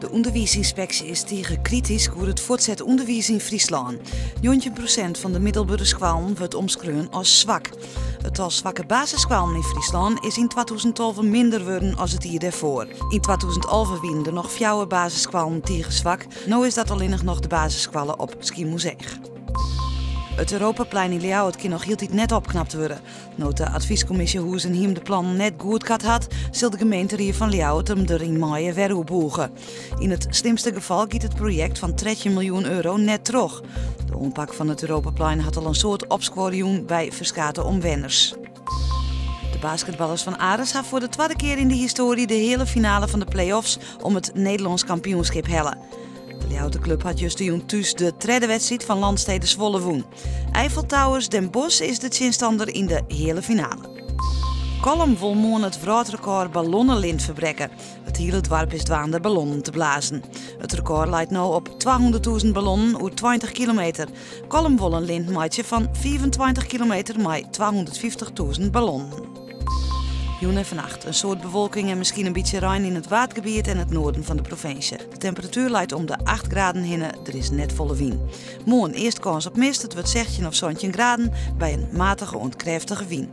De onderwijsinspectie is tegen kritisch over het voortzet onderwijs in Friesland. 90% van de middelbare scholen wordt omschreven als zwak. Het aantal zwakke basisscholen in Friesland is in 2012 minder geworden als het jaar daarvoor. In 2011 waren er nog 4 basisscholen tegen zwak. Nu is dat alleen nog de basisscholen op Schiermonnikoog. Het Europaplein in Ljouwert kan nog heel tijd net opknapt worden. Nood de adviescommissie Hoesenheim de plan net goed gehad had, zal de gemeente van Ljouwert hem er in maaien weer opboegen. In het slimste geval giet het project van 13 miljoen euro net terug. De ompak van het Europaplein had al een soort opscoring bij verskate omwenners. De basketballers van Ares hebben voor de tweede keer in de historie de hele finale van de play-offs om het Nederlands kampioenschap hellen. De Ljouwerter club had juist thuis de tweede wedstrijd van Landstede Zwolle woen. Eiffel Towers Den Bosch is de tegenstander in de hele finale. Kolm wil morgen het wereldrecord ballonnenlint verbreken. Het hele dorp is dwaande ballonnen te blazen. Het record leidt nu op 200.000 ballonnen over 20 kilometer. Kolm wil een lintmaatje van 25 kilometer met 250.000 ballonnen. Joen en vannacht een soort bewolking en misschien een beetje rein in het watergebied en het noorden van de provincie. De temperatuur leidt om de 8 graden hinnen, er is net volle wind. Morgen eerst kans op mist, het wordt 16 of 17 graden bij een matige en krachtige wind.